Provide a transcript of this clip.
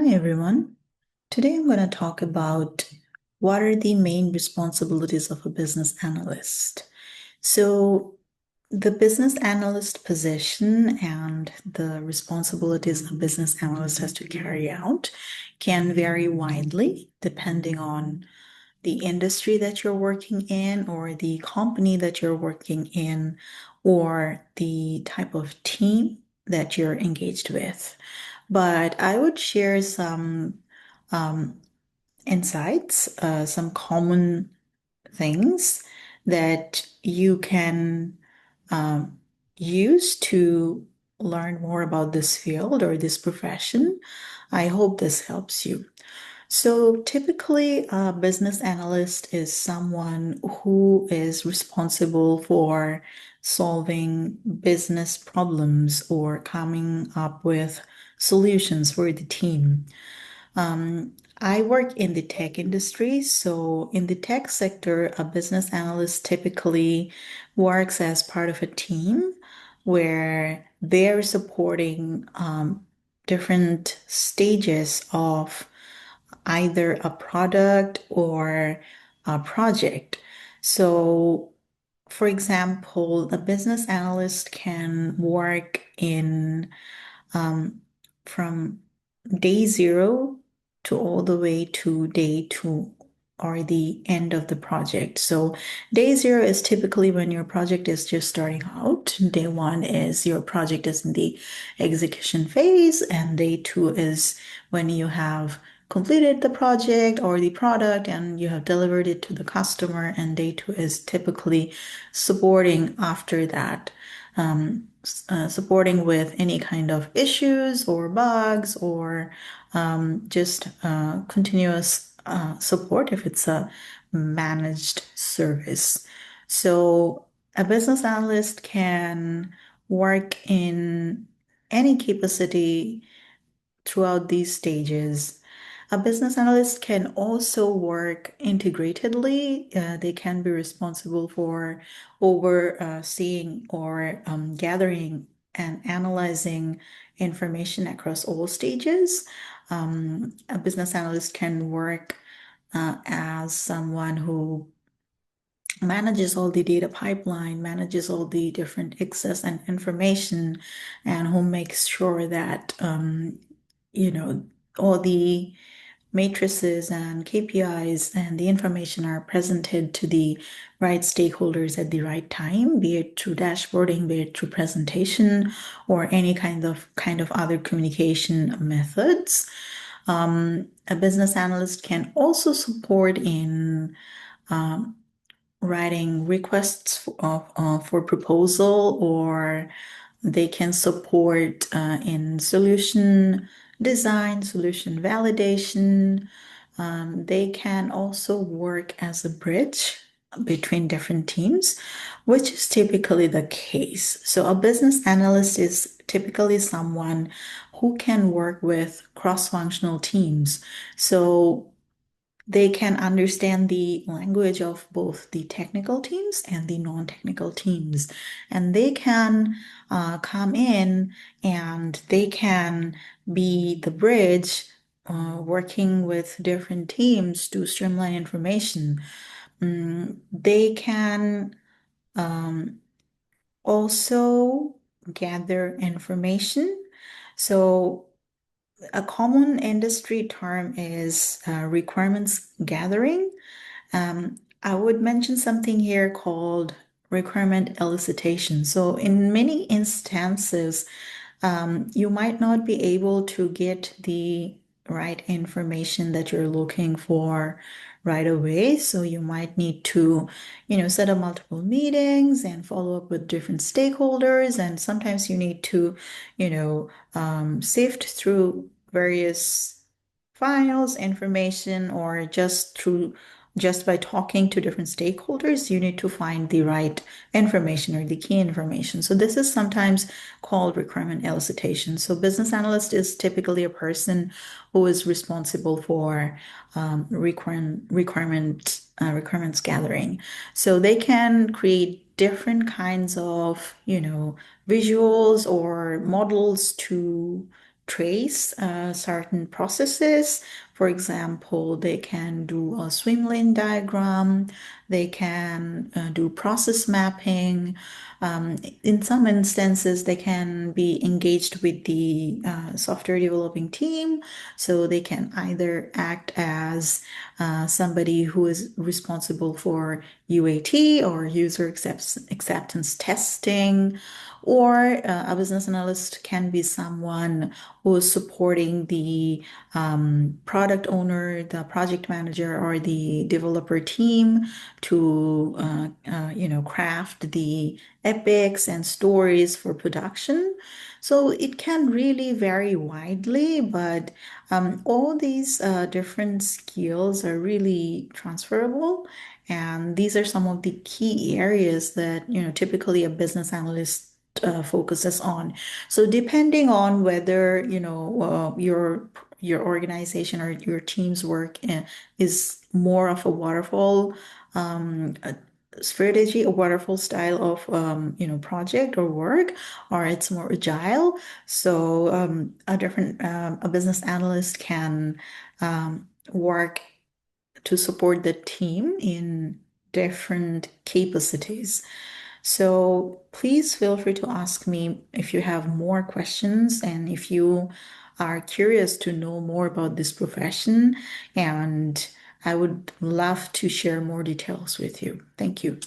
Hi, everyone. Today I'm going to talk about what are the main responsibilities of a business analyst. So, the business analyst position and the responsibilities a business analyst has to carry out can vary widely depending on the industry that you're working in, or the company that you're working in, or the type of team that you're engaged with. But I would share some um, insights, some common things that you can um, use to learn more about this field or this profession. I hope this helps you. So typically, a business analyst is someone who is responsible for solving business problems or coming up with solutions for the team. I work in the tech industry. So in the tech sector, a business analyst typically works as part of a team where they're supporting different stages of either a product or a project. So, for example, a business analyst can work in um, from day zero to all the way to day two or the end of the project. So day zero is typically when your project is just starting out. Day one is your project is in the execution phase, and day two is when you have completed the project or the product and you have delivered it to the customer. And day two is typically supporting after that. Supporting with any kind of issues or bugs or just continuous support if it's a managed service. So a business analyst can work in any capacity throughout these stages. A business analyst can also work integratedly. They can be responsible for overseeing or gathering and analyzing information across all stages. A business analyst can work as someone who manages all the data pipeline, manages all the different access and information, and who makes sure that you know all the matrices and KPIs and the information are presented to the right stakeholders at the right time, be it through dashboarding, be it through presentation, or any kind of other communication methods. A business analyst can also support in um, writing requests for proposal, or they can support in solution design, solution validation. They can also work as a bridge between different teams, which is typically the case. So a business analyst is typically someone who can work with cross-functional teams. So they can understand the language of both the technical teams and the non-technical teams. And they can come in and they can be the bridge working with different teams to streamline information. They can um, also gather information. So a common industry term is requirements gathering. I would mention something here called requirement elicitation. So, in many instances, you might not be able to get the right information that you're looking for right away. So you might need to, set up multiple meetings and follow up with different stakeholders. And sometimes you need to, sift through various files, information, or just by talking to different stakeholders, you need to find the right information or the key information. So this is sometimes called requirement elicitation. So business analyst is typically a person who is responsible for requirements gathering. So they can create different kinds of, visuals or models to trace certain processes. For example, they can do a swim lane diagram, they can do process mapping. In some instances, they can be engaged with the software developing team, so they can either act as somebody who is responsible for UAT or user acceptance testing, or a business analyst can be someone who is supporting the product owner, the project manager, or the developer team to craft the epics and stories for production. So it can really vary widely, but all these different skills are really transferable. And these are some of the key areas that, typically a business analyst focuses on. So depending on whether, your organization or your team's work is more of a waterfall strategy, a waterfall style of project or work, or it's more agile. So a business analyst can work to support the team in different capacities. So please feel free to ask me if you have more questions and if you are curious to know more about this profession, and I would love to share more details with you. Thank you.